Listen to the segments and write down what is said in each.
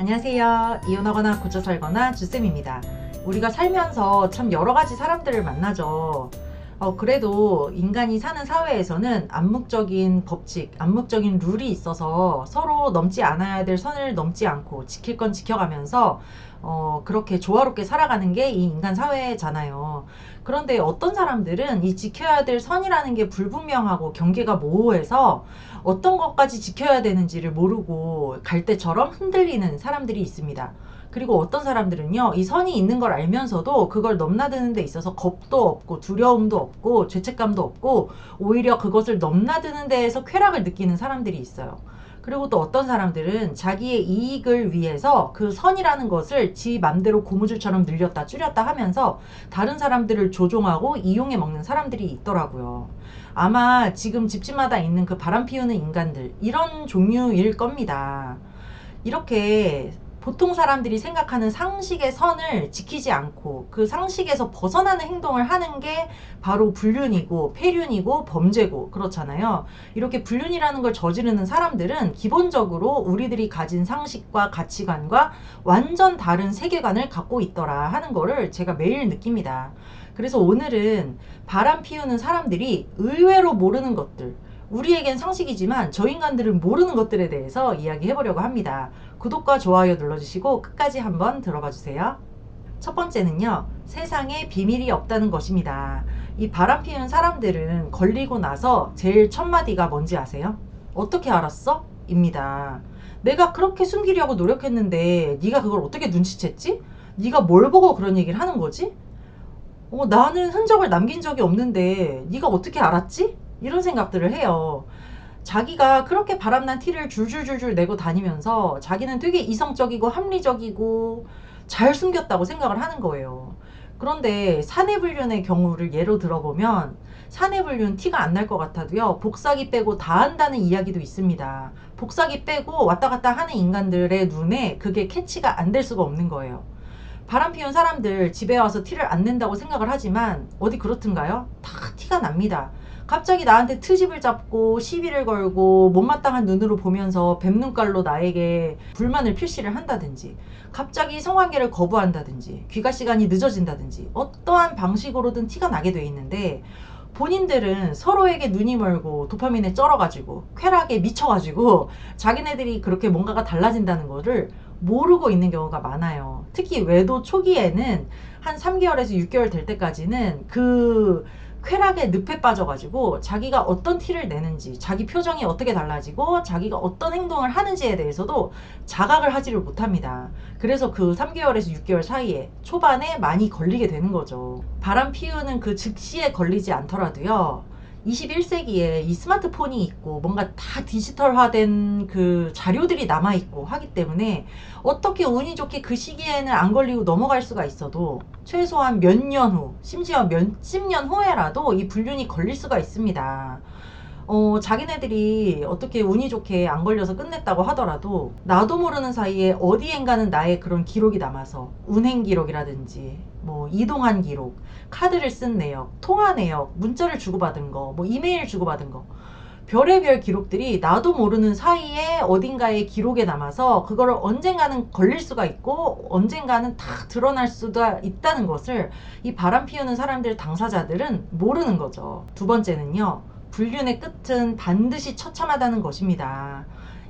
안녕하세요. 이혼하거나 고쳐 살거나 주쌤입니다. 우리가 살면서 참 여러 가지 사람들을 만나죠. 그래도 인간이 사는 사회에서는 암묵적인 법칙, 암묵적인 룰이 있어서 서로 넘지 않아야 될 선을 넘지 않고 지킬 건 지켜가면서 그렇게 조화롭게 살아가는 게 이 인간 사회잖아요. 그런데 어떤 사람들은 이 지켜야 될 선이라는 게 불분명하고 경계가 모호해서 어떤 것까지 지켜야 되는지를 모르고 갈대처럼 흔들리는 사람들이 있습니다. 그리고 어떤 사람들은요, 이 선이 있는 걸 알면서도 그걸 넘나드는 데 있어서 겁도 없고 두려움도 없고 죄책감도 없고 오히려 그것을 넘나드는 데에서 쾌락을 느끼는 사람들이 있어요. 그리고 또 어떤 사람들은 자기의 이익을 위해서 그 선이라는 것을 지 맘대로 고무줄처럼 늘렸다 줄였다 하면서 다른 사람들을 조종하고 이용해 먹는 사람들이 있더라고요. 아마 지금 집집마다 있는 그 바람 피우는 인간들, 이런 종류일 겁니다. 이렇게 보통 사람들이 생각하는 상식의 선을 지키지 않고 그 상식에서 벗어나는 행동을 하는 게 바로 불륜이고 폐륜이고 범죄고 그렇잖아요. 이렇게 불륜이라는 걸 저지르는 사람들은 기본적으로 우리들이 가진 상식과 가치관과 완전 다른 세계관을 갖고 있더라 하는 거를 제가 매일 느낍니다. 그래서 오늘은 바람 피우는 사람들이 의외로 모르는 것들, 우리에겐 상식이지만 저 인간들은 모르는 것들에 대해서 이야기해 보려고 합니다. 구독과 좋아요 눌러주시고 끝까지 한번 들어봐 주세요. 첫 번째는요, 세상에 비밀이 없다는 것입니다. 이 바람 피우는 사람들은 걸리고 나서 제일 첫 마디가 뭔지 아세요? 어떻게 알았어? 입니다. 내가 그렇게 숨기려고 노력했는데 네가 그걸 어떻게 눈치챘지? 네가 뭘 보고 그런 얘기를 하는 거지? 나는 흔적을 남긴 적이 없는데 네가 어떻게 알았지? 이런 생각들을 해요. 자기가 그렇게 바람난 티를 줄줄줄줄 내고 다니면서 자기는 되게 이성적이고 합리적이고 잘 숨겼다고 생각을 하는 거예요. 그런데 사내불륜의 경우를 예로 들어보면 사내불륜 티가 안 날 것 같아도요, 복사기 빼고 다 한다는 이야기도 있습니다. 복사기 빼고 왔다 갔다 하는 인간들의 눈에 그게 캐치가 안 될 수가 없는 거예요. 바람 피운 사람들 집에 와서 티를 안 낸다고 생각을 하지만 어디 그렇든가요? 다 티가 납니다. 갑자기 나한테 트집을 잡고 시비를 걸고 못마땅한 눈으로 보면서 뱀눈깔로 나에게 불만을 표시를 한다든지, 갑자기 성관계를 거부한다든지, 귀가 시간이 늦어진다든지 어떠한 방식으로든 티가 나게 돼 있는데, 본인들은 서로에게 눈이 멀고 도파민에 쩔어가지고 쾌락에 미쳐가지고 자기네들이 그렇게 뭔가가 달라진다는 거를 모르고 있는 경우가 많아요. 특히 외도 초기에는 한 3개월에서 6개월 될 때까지는 그 쾌락에 늪에 빠져가지고 자기가 어떤 티를 내는지, 자기 표정이 어떻게 달라지고 자기가 어떤 행동을 하는지에 대해서도 자각을 하지를 못합니다. 그래서 그 3개월에서 6개월 사이에 초반에 많이 걸리게 되는 거죠. 바람 피우는 그 즉시에 걸리지 않더라도요, 21세기에 이 스마트폰이 있고 뭔가 다 디지털화된 그 자료들이 남아있고 하기 때문에 어떻게 운이 좋게 그 시기에는 안 걸리고 넘어갈 수가 있어도 최소한 몇 년 후, 심지어 몇십 년 후에라도 이 불륜이 걸릴 수가 있습니다. 자기네들이 어떻게 운이 좋게 안 걸려서 끝냈다고 하더라도 나도 모르는 사이에 어디엔가는 나의 그런 기록이 남아서 운행 기록이라든지 뭐 이동한 기록, 카드를 쓴 내역, 통화 내역, 문자를 주고받은 거, 뭐 이메일 주고받은 거, 별의별 기록들이 나도 모르는 사이에 어딘가에 기록에 남아서 그거를 언젠가는 걸릴 수가 있고 언젠가는 다 드러날 수도 있다는 것을 이 바람 피우는 사람들 당사자들은 모르는 거죠. 두 번째는요, 불륜의 끝은 반드시 처참하다는 것입니다.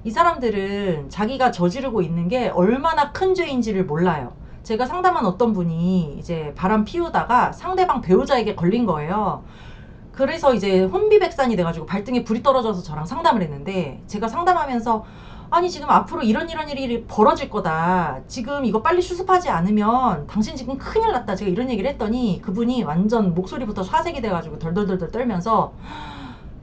이 사람들은 자기가 저지르고 있는 게 얼마나 큰 죄인지를 몰라요. 제가 상담한 어떤 분이 이제 바람 피우다가 상대방 배우자에게 걸린 거예요. 그래서 이제 혼비백산이 돼가지고 발등에 불이 떨어져서 저랑 상담을 했는데, 제가 상담하면서 아니 지금 앞으로 이런 일이 벌어질 거다, 지금 이거 빨리 수습하지 않으면 당신 지금 큰일 났다, 제가 이런 얘기를 했더니 그분이 완전 목소리부터 사색이 돼가지고 덜덜덜덜 떨면서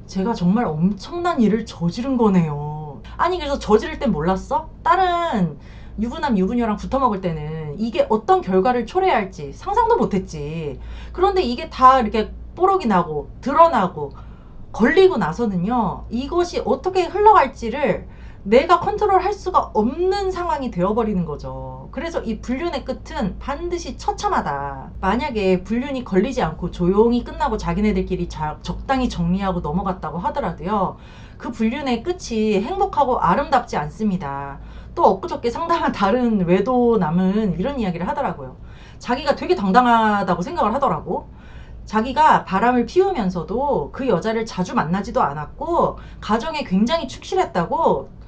제가 정말 엄청난 일을 저지른 거네요. 아니 그래서 저지를 땐 몰랐어? 다른 유부남 유부녀랑 붙어 먹을 때는 이게 어떤 결과를 초래할지 상상도 못했지. 그런데 이게 다 이렇게 뽀록이 나고 드러나고 걸리고 나서는요, 이것이 어떻게 흘러갈지를 내가 컨트롤할 수가 없는 상황이 되어버리는 거죠. 그래서 이 불륜의 끝은 반드시 처참하다. 만약에 불륜이 걸리지 않고 조용히 끝나고 자기네들끼리 적당히 정리하고 넘어갔다고 하더라도요, 그 불륜의 끝이 행복하고 아름답지 않습니다. 또 엊그저께 상담한 다른 외도남은 이런 이야기를 하더라고요. 자기가 되게 당당하다고 생각을 하더라고. 자기가 바람을 피우면서도 그 여자를 자주 만나지도 않았고 가정에 굉장히 충실했다고,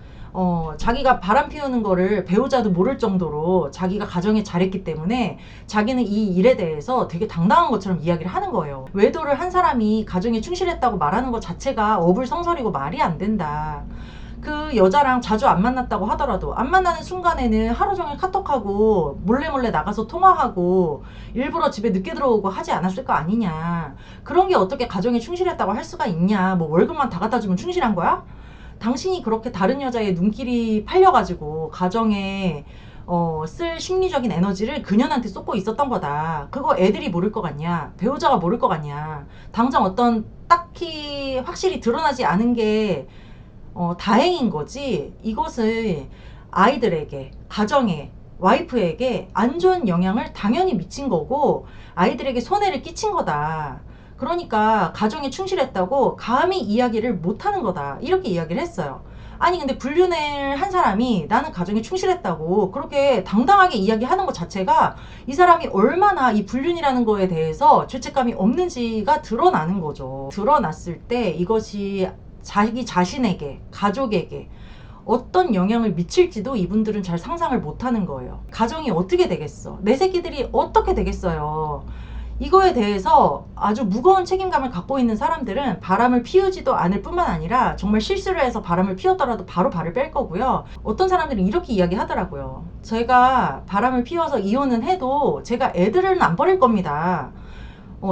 자기가 바람 피우는 거를 배우자도 모를 정도로 자기가 가정에 잘했기 때문에 자기는 이 일에 대해서 되게 당당한 것처럼 이야기를 하는 거예요. 외도를 한 사람이 가정에 충실했다고 말하는 것 자체가 어불성설이고 말이 안 된다. 그 여자랑 자주 안 만났다고 하더라도 안 만나는 순간에는 하루 종일 카톡하고 몰래 나가서 통화하고 일부러 집에 늦게 들어오고 하지 않았을 거 아니냐. 그런 게 어떻게 가정에 충실했다고 할 수가 있냐. 뭐 월급만 다 갖다 주면 충실한 거야? 당신이 그렇게 다른 여자의 눈길이 팔려가지고 가정에 쓸 심리적인 에너지를 그년한테 쏟고 있었던 거다. 그거 애들이 모를 것 같냐? 배우자가 모를 것 같냐? 당장 어떤 딱히 확실히 드러나지 않은 게 다행인 거지. 이것을 아이들에게, 가정에, 와이프에게 안 좋은 영향을 당연히 미친 거고 아이들에게 손해를 끼친 거다. 그러니까 가정에 충실했다고 감히 이야기를 못하는 거다. 이렇게 이야기를 했어요. 아니 근데 불륜을 한 사람이 나는 가정에 충실했다고 그렇게 당당하게 이야기하는 것 자체가 이 사람이 얼마나 이 불륜이라는 거에 대해서 죄책감이 없는지가 드러나는 거죠. 드러났을 때 이것이 자기 자신에게, 가족에게 어떤 영향을 미칠지도 이분들은 잘 상상을 못하는 거예요. 가정이 어떻게 되겠어? 내 새끼들이 어떻게 되겠어요? 이거에 대해서 아주 무거운 책임감을 갖고 있는 사람들은 바람을 피우지도 않을 뿐만 아니라 정말 실수를 해서 바람을 피웠더라도 바로 발을 뺄 거고요. 어떤 사람들은 이렇게 이야기하더라고요. 제가 바람을 피워서 이혼은 해도 제가 애들은 안 버릴 겁니다.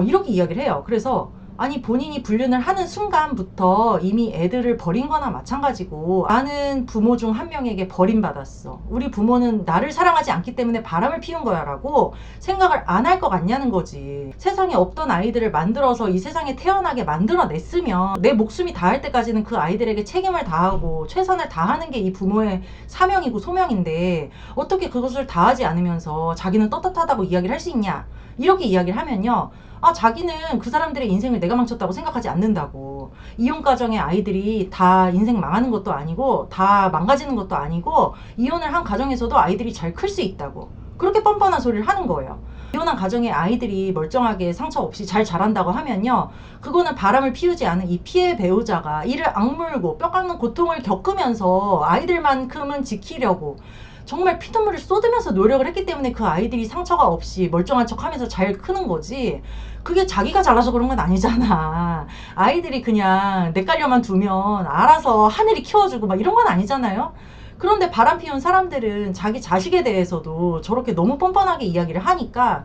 이렇게 이야기를 해요. 그래서 아니 본인이 불륜을 하는 순간부터 이미 애들을 버린 거나 마찬가지고 아는 부모 중 한 명에게 버림받았어. 우리 부모는 나를 사랑하지 않기 때문에 바람을 피운 거야 라고 생각을 안 할 것 같냐는 거지. 세상에 없던 아이들을 만들어서 이 세상에 태어나게 만들어냈으면 내 목숨이 닿을 때까지는 그 아이들에게 책임을 다하고 최선을 다하는 게 이 부모의 사명이고 소명인데 어떻게 그것을 다하지 않으면서 자기는 떳떳하다고 이야기를 할 수 있냐. 이렇게 이야기를 하면요. 자기는 그 사람들의 인생을 내가 망쳤다고 생각하지 않는다고. 이혼 가정의 아이들이 다 인생 망하는 것도 아니고 다 망가지는 것도 아니고 이혼을 한 가정에서도 아이들이 잘 클 수 있다고. 그렇게 뻔뻔한 소리를 하는 거예요. 이혼한 가정의 아이들이 멀쩡하게 상처 없이 잘 자란다고 하면요. 그거는 바람을 피우지 않은 이 피해 배우자가 이를 악물고 뼈 깎는 고통을 겪으면서 아이들만큼은 지키려고 정말 피눈물을 쏟으면서 노력을 했기 때문에 그 아이들이 상처가 없이 멀쩡한 척 하면서 잘 크는 거지. 그게 자기가 잘나서 그런 건 아니잖아. 아이들이 그냥 내 깔려만 두면 알아서 하늘이 키워주고 막 이런 건 아니잖아요. 그런데 바람 피운 사람들은 자기 자식에 대해서도 저렇게 너무 뻔뻔하게 이야기를 하니까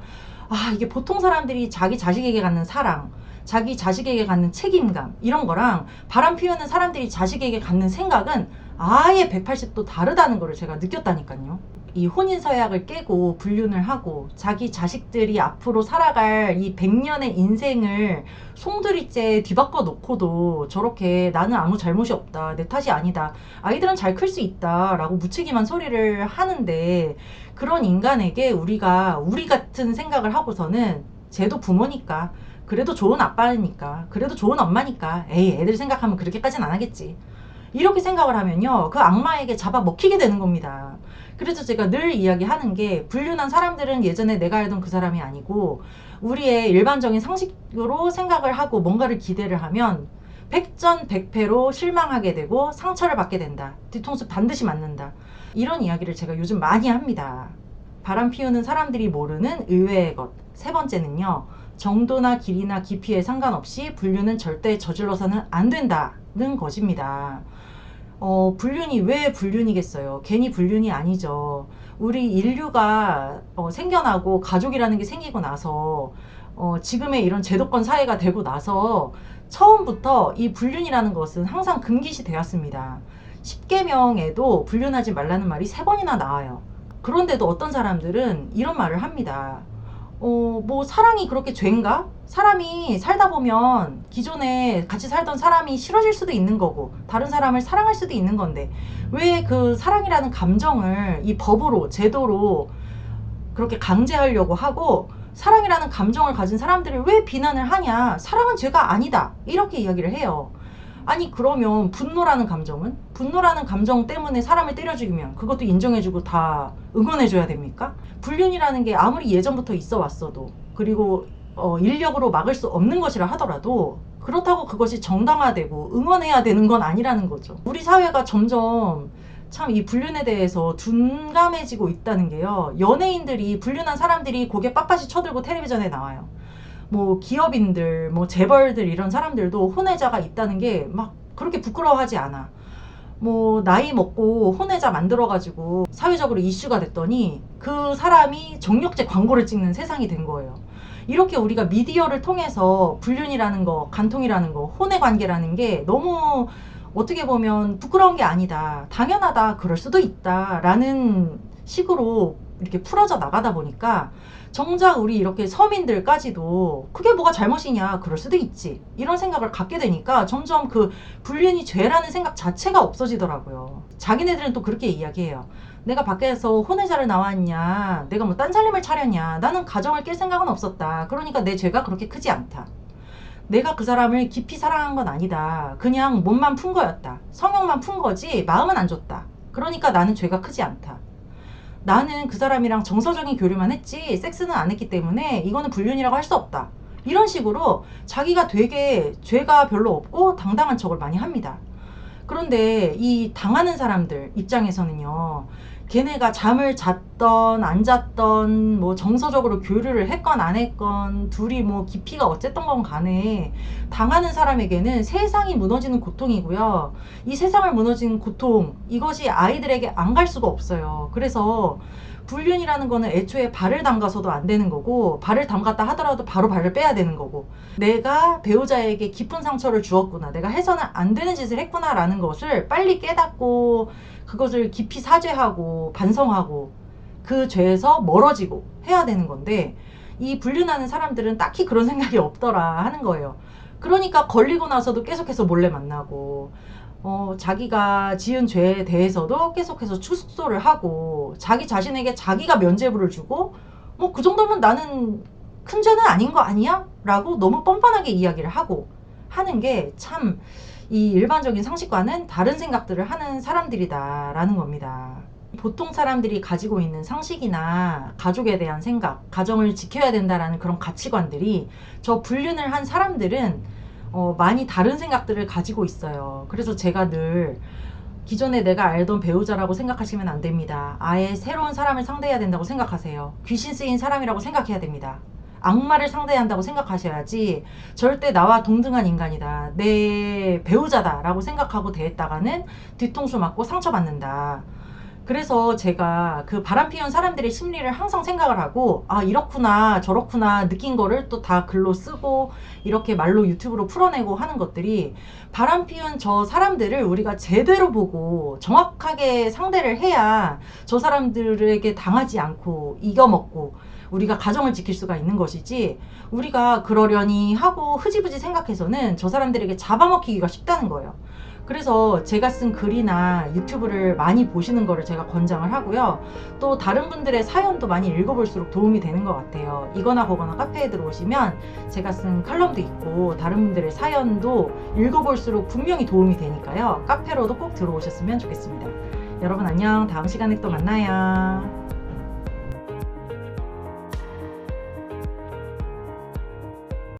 이게 보통 사람들이 자기 자식에게 갖는 사랑, 자기 자식에게 갖는 책임감 이런 거랑 바람 피우는 사람들이 자식에게 갖는 생각은 아예 180도 다르다는 거를 제가 느꼈다니까요. 이 혼인서약을 깨고 불륜을 하고 자기 자식들이 앞으로 살아갈 이 100년의 인생을 송두리째 뒤바꿔 놓고도 저렇게 나는 아무 잘못이 없다, 내 탓이 아니다, 아이들은 잘 클 수 있다 라고 무책임한 소리를 하는데, 그런 인간에게 우리가 우리 같은 생각을 하고서는 쟤도 부모니까, 그래도 좋은 아빠니까, 그래도 좋은 엄마니까 에이 애들 생각하면 그렇게까지는 안 하겠지, 이렇게 생각을 하면요 그 악마에게 잡아먹히게 되는 겁니다. 그래서 제가 늘 이야기하는 게, 불륜한 사람들은 예전에 내가 알던 그 사람이 아니고 우리의 일반적인 상식으로 생각을 하고 뭔가를 기대를 하면 백전백패로 실망하게 되고 상처를 받게 된다, 뒤통수 반드시 맞는다, 이런 이야기를 제가 요즘 많이 합니다. 바람 피우는 사람들이 모르는 의외의 것 세 번째는요, 정도나 길이나 깊이에 상관없이 불륜은 절대 저질러서는 안 된다는 것입니다. 불륜이 왜 불륜이겠어요? 괜히 불륜이 아니죠. 우리 인류가 생겨나고 가족이라는 게 생기고 나서 지금의 이런 제도권 사회가 되고 나서 처음부터 이 불륜이라는 것은 항상 금기시 되었습니다. 10계명에도 불륜하지 말라는 말이 3번이나 나와요. 그런데도 어떤 사람들은 이런 말을 합니다. 뭐 사랑이 그렇게 죄인가? 사람이 살다 보면 기존에 같이 살던 사람이 싫어질 수도 있는 거고 다른 사람을 사랑할 수도 있는 건데 왜 그 사랑이라는 감정을 이 법으로 제도로 그렇게 강제하려고 하고 사랑이라는 감정을 가진 사람들을 왜 비난을 하냐? 사랑은 죄가 아니다, 이렇게 이야기를 해요. 아니 그러면 분노라는 감정 때문에 사람을 때려 죽이면 그것도 인정해주고 다 응원해줘야 됩니까? 불륜이라는 게 아무리 예전부터 있어 왔어도, 그리고 인력으로 막을 수 없는 것이라 하더라도 그렇다고 그것이 정당화되고 응원해야 되는 건 아니라는 거죠. 우리 사회가 점점 참 이 불륜에 대해서 둔감해지고 있다는 게요. 연예인들이, 불륜한 사람들이 고개 빳빳이 쳐들고 텔레비전에 나와요. 뭐 기업인들, 뭐 재벌들, 이런 사람들도 혼외자가 있다는 게 막 그렇게 부끄러워하지 않아. 뭐 나이 먹고 혼외자 만들어가지고 사회적으로 이슈가 됐더니 그 사람이 정력제 광고를 찍는 세상이 된 거예요. 이렇게 우리가 미디어를 통해서 불륜이라는 거, 간통이라는 거, 혼외 관계라는 게 너무 어떻게 보면 부끄러운 게 아니다, 당연하다, 그럴 수도 있다 라는 식으로 이렇게 풀어져 나가다 보니까 정작 우리 이렇게 서민들까지도 그게 뭐가 잘못이냐, 그럴 수도 있지, 이런 생각을 갖게 되니까 점점 그 불륜이 죄라는 생각 자체가 없어지더라고요. 자기네들은 또 그렇게 이야기해요. 내가 밖에서 혼외자를 나왔냐, 내가 뭐 딴살림을 차렸냐, 나는 가정을 깰 생각은 없었다, 그러니까 내 죄가 그렇게 크지 않다, 내가 그 사람을 깊이 사랑한 건 아니다, 그냥 몸만 푼 거였다, 성욕만 푼 거지 마음은 안 줬다, 그러니까 나는 죄가 크지 않다, 나는 그 사람이랑 정서적인 교류만 했지 섹스는 안 했기 때문에 이거는 불륜이라고 할 수 없다, 이런 식으로 자기가 되게 죄가 별로 없고 당당한 척을 많이 합니다. 그런데 이 당하는 사람들 입장에서는요, 걔네가 잠을 잤던 안 잤던, 뭐 정서적으로 교류를 했건 안 했건, 둘이 뭐 깊이가 어쨌든 건 간에 당하는 사람에게는 세상이 무너지는 고통이고요. 이 세상을 무너지는 고통, 이것이 아이들에게 안 갈 수가 없어요. 그래서 불륜이라는 거는 애초에 발을 담가서도 안 되는 거고, 발을 담갔다 하더라도 바로 발을 빼야 되는 거고, 내가 배우자에게 깊은 상처를 주었구나, 내가 해서는 안 되는 짓을 했구나 라는 것을 빨리 깨닫고 그것을 깊이 사죄하고 반성하고 그 죄에서 멀어지고 해야 되는 건데, 이 불륜하는 사람들은 딱히 그런 생각이 없더라 하는 거예요. 그러니까 걸리고 나서도 계속해서 몰래 만나고, 자기가 지은 죄에 대해서도 계속해서 축소를 하고, 자기 자신에게 자기가 면죄부를 주고, 뭐 그 정도면 나는 큰 죄는 아닌 거 아니야? 라고 너무 뻔뻔하게 이야기를 하고 하는 게 참 이 일반적인 상식과는 다른 생각들을 하는 사람들이다 라는 겁니다. 보통 사람들이 가지고 있는 상식이나 가족에 대한 생각, 가정을 지켜야 된다라는 그런 가치관들이 저 불륜을 한 사람들은 많이 다른 생각들을 가지고 있어요. 그래서 제가 늘 기존에 내가 알던 배우자라고 생각하시면 안 됩니다. 아예 새로운 사람을 상대해야 된다고 생각하세요. 귀신 쓰인 사람이라고 생각해야 됩니다. 악마를 상대한다고 생각하셔야지, 절대 나와 동등한 인간이다, 내 배우자다 라고 생각하고 대했다가는 뒤통수 맞고 상처받는다. 그래서 제가 그 바람 피운 사람들의 심리를 항상 생각을 하고, 아 이렇구나 저렇구나 느낀 거를 또 다 글로 쓰고 이렇게 말로 유튜브로 풀어내고 하는 것들이, 바람 피운 저 사람들을 우리가 제대로 보고 정확하게 상대를 해야 저 사람들에게 당하지 않고 이겨먹고 우리가 가정을 지킬 수가 있는 것이지, 우리가 그러려니 하고 흐지부지 생각해서는 저 사람들에게 잡아먹히기가 쉽다는 거예요. 그래서 제가 쓴 글이나 유튜브를 많이 보시는 거를 제가 권장을 하고요. 또 다른 분들의 사연도 많이 읽어볼수록 도움이 되는 것 같아요. 이거나 거거나 카페에 들어오시면 제가 쓴 칼럼도 있고 다른 분들의 사연도 읽어볼수록 분명히 도움이 되니까요. 카페로도 꼭 들어오셨으면 좋겠습니다. 여러분 안녕. 다음 시간에 또 만나요.